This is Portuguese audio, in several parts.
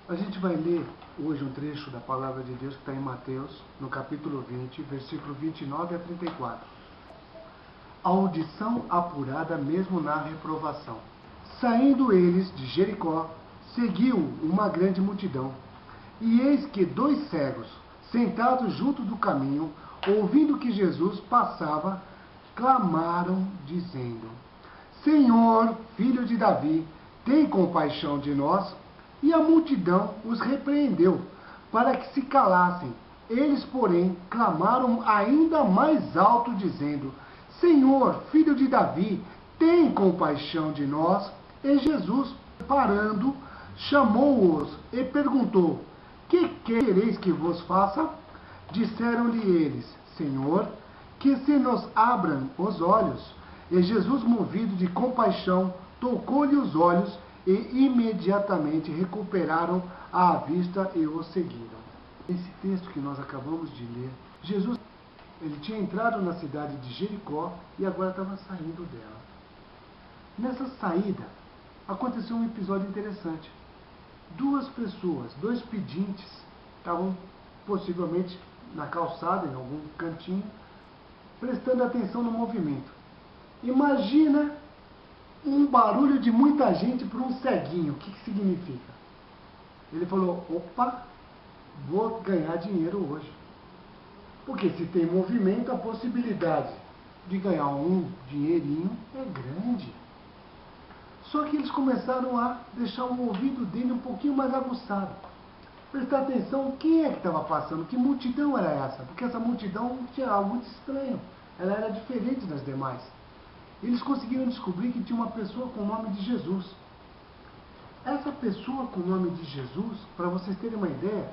A gente vai ler hoje um trecho da Palavra de Deus que está em Mateus, no capítulo 20, versículo 29 a 34. A audição apurada mesmo na reprovação. Saindo eles de Jericó, seguiu uma grande multidão. E eis que 2 cegos, sentados junto do caminho, ouvindo que Jesus passava, clamaram, dizendo: Senhor, filho de Davi, tem compaixão de nós. E a multidão os repreendeu, para que se calassem. Eles, porém, clamaram ainda mais alto, dizendo: Senhor, filho de Davi, tem compaixão de nós. E Jesus, parando, chamou-os e perguntou: Que quereis que vos faça? Disseram-lhe eles: Senhor, que se nos abram os olhos. E Jesus, movido de compaixão, tocou-lhe os olhos, e imediatamente recuperaram a vista e o seguiram. Esse texto que nós acabamos de ler, Jesus, ele tinha entrado na cidade de Jericó e agora estava saindo dela. Nessa saída, aconteceu um episódio interessante. 2 pessoas, 2 pedintes, estavam possivelmente na calçada, em algum cantinho, prestando atenção no movimento. Imagina um barulho de muita gente para um ceguinho. O que significa? Ele falou: opa, vou ganhar dinheiro hoje. Porque se tem movimento, a possibilidade de ganhar um dinheirinho é grande. Só que eles começaram a deixar o ouvido dele um pouquinho mais aguçado. Prestar atenção quem é que estava passando, que multidão era essa. Porque essa multidão tinha algo muito estranho. Ela era diferente das demais. Eles conseguiram descobrir que tinha uma pessoa com o nome de Jesus. Essa pessoa com o nome de Jesus, para vocês terem uma ideia,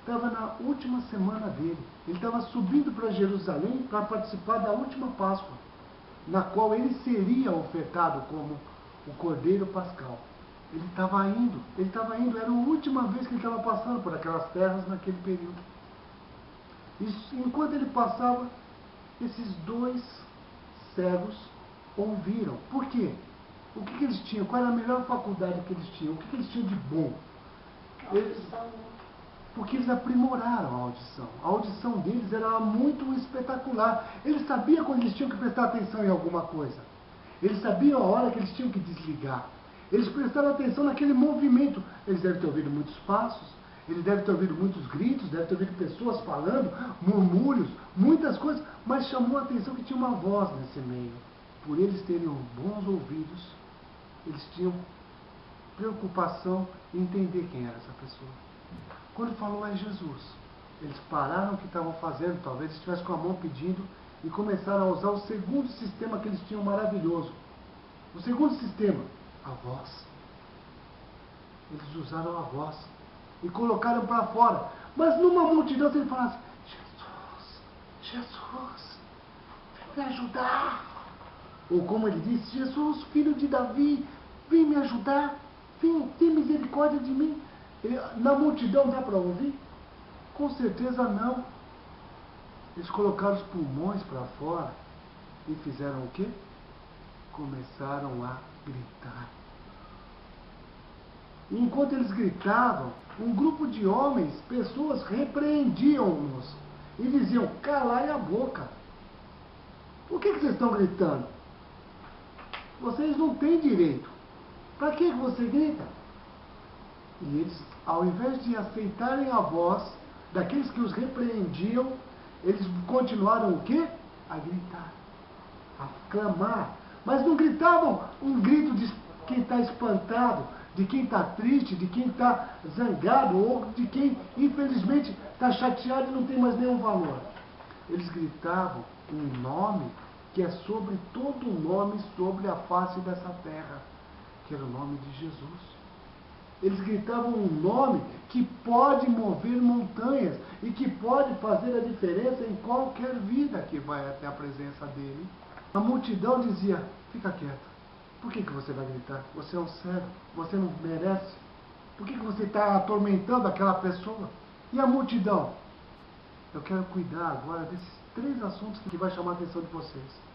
estava na última semana dele. Ele estava subindo para Jerusalém para participar da última Páscoa, na qual ele seria ofertado como o Cordeiro Pascal. Ele estava indo, era a última vez que ele estava passando por aquelas terras naquele período. E enquanto ele passava, esses 2 cegos ouviram. Por quê? O que eles tinham? Qual era a melhor faculdade que eles tinham? O que eles tinham de bom? Porque eles aprimoraram a audição. A audição deles era muito espetacular. Eles sabiam quando eles tinham que prestar atenção em alguma coisa. Eles sabiam a hora que eles tinham que desligar. Eles prestaram atenção naquele movimento. Eles devem ter ouvido muitos passos, eles devem ter ouvido muitos gritos, devem ter ouvido pessoas falando, murmúrios, muitas coisas, mas chamou a atenção que tinha uma voz nesse meio. Por eles terem bons ouvidos, eles tinham preocupação em entender quem era essa pessoa. Quando falou é Jesus, eles pararam o que estavam fazendo, talvez estivessem com a mão pedindo, e começaram a usar o segundo sistema que eles tinham maravilhoso. O segundo sistema, a voz. Eles usaram a voz e colocaram para fora. Mas numa multidão, se ele falasse: Jesus, vem me ajudar. Ou como ele disse: Jesus, filho de Davi, vem me ajudar, vem, tem misericórdia de mim. Na multidão dá para ouvir? Com certeza não. Eles colocaram os pulmões para fora e fizeram o quê? Começaram a gritar. E enquanto eles gritavam, um grupo de homens, pessoas, repreendiam-nos e diziam: calai a boca. Por que vocês estão gritando? Vocês não têm direito. Para que você grita? E eles, ao invés de aceitarem a voz daqueles que os repreendiam, eles continuaram o quê? A gritar, a clamar. Mas não gritavam um grito de quem está espantado, de quem está triste, de quem está zangado, ou de quem, infelizmente, está chateado e não tem mais nenhum valor. Eles gritavam um nome que é sobre todo nome sobre a face dessa terra, que era o nome de Jesus. Eles gritavam um nome que pode mover montanhas e que pode fazer a diferença em qualquer vida que vai até a presença dele. A multidão dizia: fica quieto. Por que você vai gritar? Você é um cego, você não merece. Por que você está atormentando aquela pessoa? E a multidão? Eu quero cuidar agora desses 3 assuntos que vai chamar a atenção de vocês.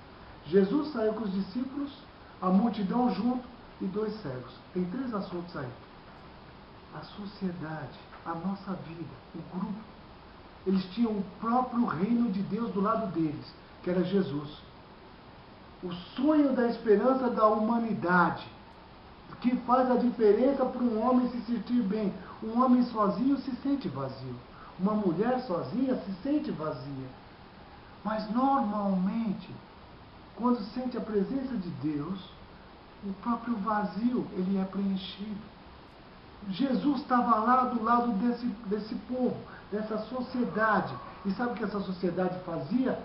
Jesus saiu com os discípulos, a multidão junto e 2 cegos. Tem 3 assuntos aí. a sociedade, a nossa vida, o grupo, eles tinham o próprio reino de Deus do lado deles, que era Jesus. O sonho da esperança da humanidade, que faz a diferença para um homem se sentir bem. Um homem sozinho se sente vazio. Uma mulher sozinha se sente vazia. Mas normalmente, quando sente a presença de Deus, o próprio vazio ele é preenchido. Jesus estava lá do lado desse povo, dessa sociedade. E sabe o que essa sociedade fazia?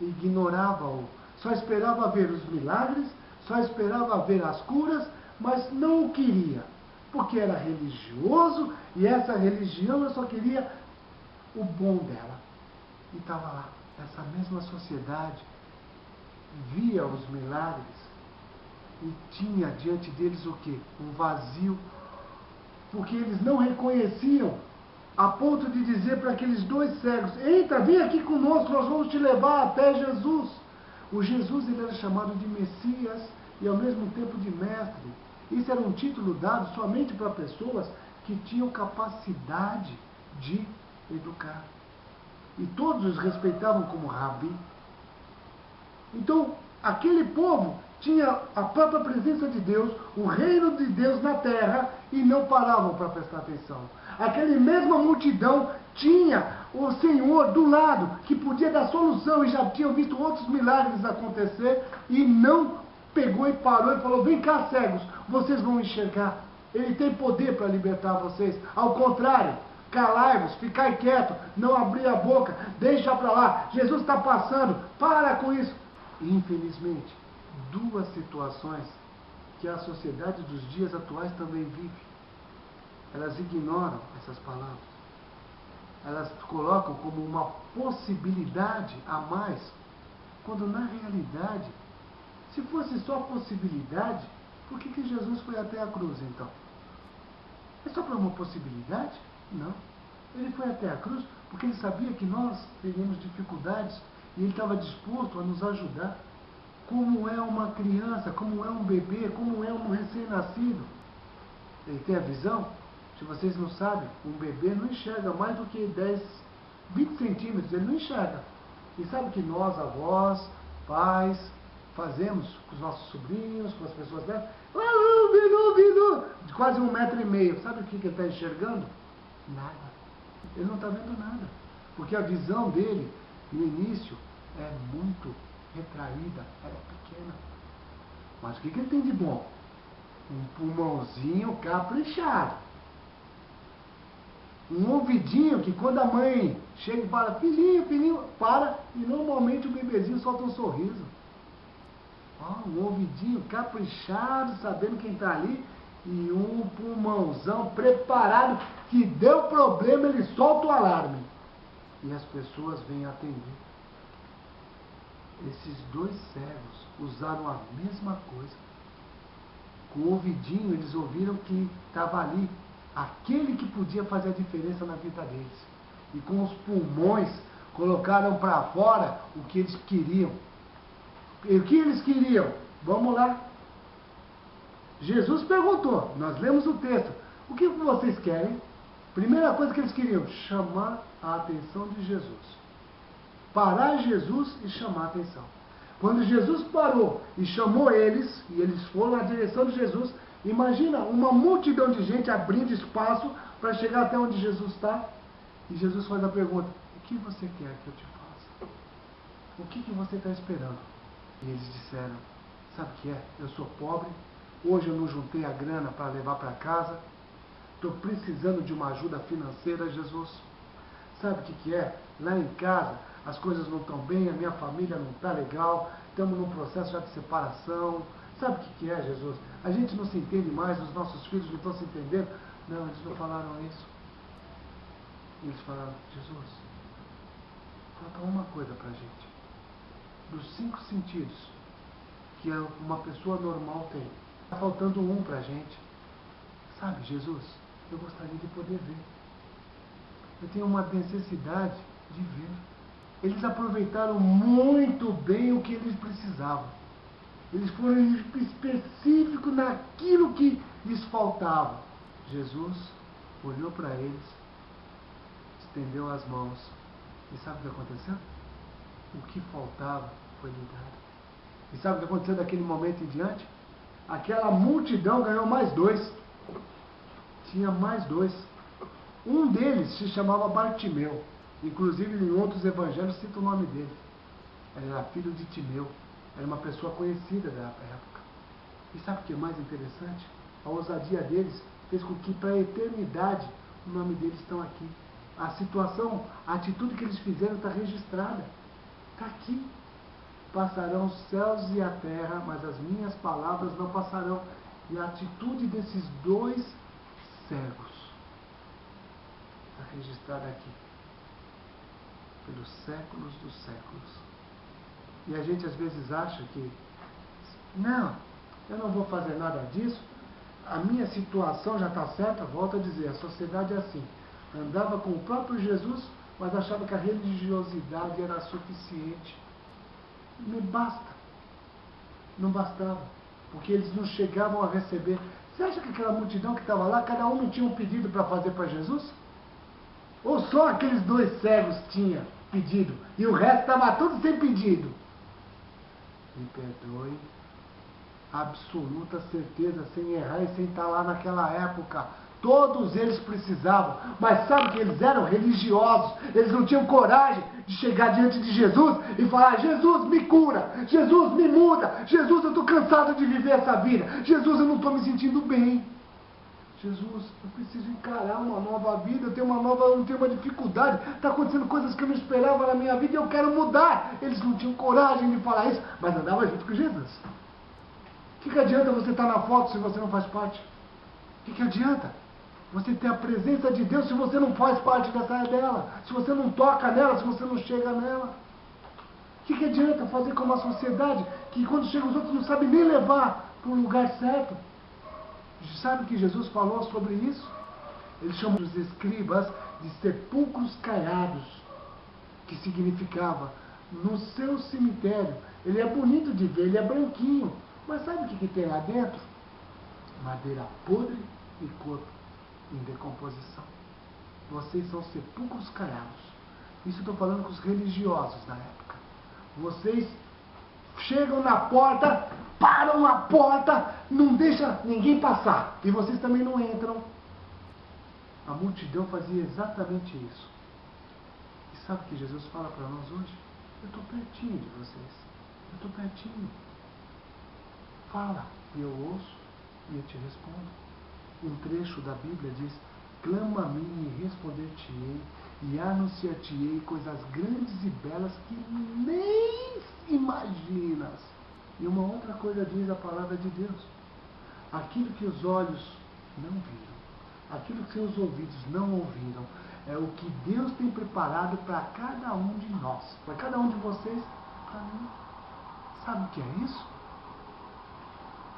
Ignorava-o. Só esperava ver os milagres, só esperava ver as curas, mas não o queria. Porque era religioso e essa religião só queria o bom dela. E estava lá. Essa mesma sociedade via os milagres e tinha diante deles o quê? Um vazio. Porque eles não reconheciam, a ponto de dizer para aqueles dois cegos: eita, vem aqui conosco, nós vamos te levar até Jesus. O Jesus ele era chamado de Messias e ao mesmo tempo de mestre. Isso era um título dado somente para pessoas que tinham capacidade de educar. E todos os respeitavam como rabi. Então, aquele povo tinha a própria presença de Deus, o reino de Deus na terra, e não paravam para prestar atenção. Aquela mesma multidão tinha o Senhor do lado, que podia dar solução, e já tinham visto outros milagres acontecer, e não pegou e parou e falou: vem cá, cegos, vocês vão enxergar. Ele tem poder para libertar vocês. Ao contrário, calai-vos, ficai quieto, não abrir a boca, deixa para lá, Jesus está passando, para com isso. E, infelizmente, duas situações que a sociedade dos dias atuais também vive. Elas ignoram essas palavras. Elas colocam como uma possibilidade a mais, quando na realidade, se fosse só possibilidade, por que Jesus foi até a cruz então? É só para uma possibilidade? Não. Ele foi até a cruz porque ele sabia que nós teríamos dificuldades e ele estava disposto a nos ajudar. Como é uma criança, como é um bebê, como é um recém-nascido. Ele tem a visão. Se vocês não sabem, um bebê não enxerga mais do que 20 centímetros, ele não enxerga. E sabe o que nós, avós, pais, fazemos com os nossos sobrinhos, com as pessoas dela? De quase 1,5 metro. Sabe o que ele está enxergando? Nada. Ele não está vendo nada. Porque a visão dele, no início, é muito retraída, ela é pequena. Mas o que ele tem de bom? Um pulmãozinho caprichado. Um ouvidinho que quando a mãe chega e fala: filhinho, filhinho, para, e normalmente o bebezinho solta um sorriso. Um ouvidinho caprichado, sabendo quem está ali, e um pulmãozão preparado, que deu problema, ele solta o alarme. E as pessoas vêm atender. Esses dois cegos usaram a mesma coisa. Com o ouvidinho, eles ouviram que estava ali aquele que podia fazer a diferença na vida deles. E com os pulmões, colocaram para fora o que eles queriam. E o que eles queriam? Vamos lá. Jesus perguntou, nós lemos o texto: o que vocês querem? Primeira coisa que eles queriam: chamar a atenção de Jesus. Parar Jesus e chamar a atenção. Quando Jesus parou e chamou eles, e eles foram na direção de Jesus, imagina uma multidão de gente abrindo espaço para chegar até onde Jesus está. E Jesus faz a pergunta: o que você quer que eu te faça? O que você está esperando? E eles disseram: sabe o que é? Eu sou pobre, hoje eu não juntei a grana para levar para casa, estou precisando de uma ajuda financeira, Jesus. Sabe o que é? Lá em casa as coisas não estão bem, a minha família não está legal, estamos num processo já de separação. Sabe o que é, Jesus? A gente não se entende mais, os nossos filhos não estão se entendendo. Não, eles não falaram isso. Eles falaram: Jesus, falta uma coisa para a gente. Dos 5 sentidos que uma pessoa normal tem, está faltando um para a gente. Sabe, Jesus, eu gostaria de poder ver. Eu tenho uma necessidade de ver. Eles aproveitaram muito bem o que eles precisavam. Eles foram específicos naquilo que lhes faltava. Jesus olhou para eles, estendeu as mãos. E sabe o que aconteceu? O que faltava foi lhe dado. E sabe o que aconteceu daquele momento em diante? Aquela multidão ganhou mais 2. Tinha mais 2. Um deles se chamava Bartimeu. Inclusive em outros evangelhos cita o nome dele. Ele era filho de Timeu. Era uma pessoa conhecida da época. E sabe o que é mais interessante? A ousadia deles fez com que para a eternidade o nome deles estão aqui. A situação, a atitude que eles fizeram está registrada. Está aqui. Passarão os céus e a terra, mas as minhas palavras não passarão. E a atitude desses 2 cegos está registrada aqui. Pelos séculos dos séculos. E a gente às vezes acha que, não, eu não vou fazer nada disso, a minha situação já está certa. Volto a dizer, a sociedade é assim. Andava com o próprio Jesus, mas achava que a religiosidade era suficiente. Me basta. Não bastava. Porque eles não chegavam a receber. Você acha que aquela multidão que estava lá, cada um não tinha um pedido para fazer para Jesus? Ou só aqueles 2 cegos tinham pedido e o resto estava tudo sem pedido? Me perdoe, absoluta certeza, sem errar e sem estar lá naquela época. Todos eles precisavam, mas sabe que eles eram religiosos, eles não tinham coragem de chegar diante de Jesus e falar: Jesus, me cura, Jesus, me muda, Jesus, eu estou cansado de viver essa vida, Jesus, eu não estou me sentindo bem. Jesus, eu preciso encarar uma nova vida, eu tenho uma dificuldade, está acontecendo coisas que eu não esperava na minha vida e eu quero mudar. Eles não tinham coragem de falar isso, mas andavam junto com Jesus. O que adianta você estar na foto se você não faz parte? O que adianta você ter a presença de Deus se você não faz parte dela? Se você não toca nela, se você não chega nela? O que adianta fazer como a sociedade, que quando chega os outros não sabe nem levar para o lugar certo? Sabe que Jesus falou sobre isso? Ele chamou os escribas de sepulcros caiados, que significava, no seu cemitério, ele é bonito de ver, ele é branquinho, mas sabe o que tem lá dentro? Madeira podre e corpo em decomposição. Vocês são sepulcros caiados. Isso eu estou falando com os religiosos da época. Vocês chegam na porta, param a porta, não deixa ninguém passar. E vocês também não entram. A multidão fazia exatamente isso. E sabe o que Jesus fala para nós hoje? Eu estou pertinho de vocês. Eu estou pertinho. Fala, e eu ouço, e eu te respondo. Um trecho da Bíblia diz: clama a mim e responder-te-ei, e anunciar-te-ei coisas grandes e belas que nem imaginas. E uma outra coisa diz a palavra de Deus: aquilo que os olhos não viram, aquilo que os ouvidos não ouviram, é o que Deus tem preparado para cada um de nós, para cada um de vocês, para mim. Sabe o que é isso?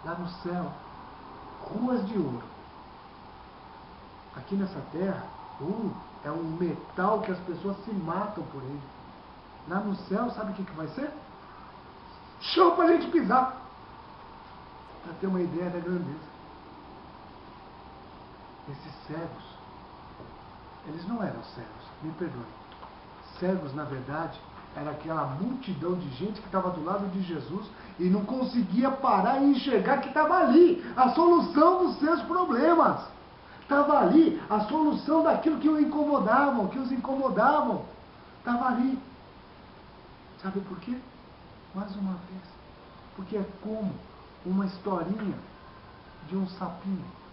Lá no céu, ruas de ouro. Aqui nessa terra, é um metal que as pessoas se matam por ele. Lá no céu, sabe o que vai ser? Chão para a gente pisar. Para ter uma ideia da grandeza. Esses cegos, eles não eram cegos, me perdoe. Cegos, na verdade, era aquela multidão de gente que estava do lado de Jesus e não conseguia parar e enxergar que estava ali a solução dos seus problemas. Estava ali a solução daquilo que os incomodavam. Estava ali. Sabe por quê? Mais uma vez. Porque é como uma historinha de um sapinho.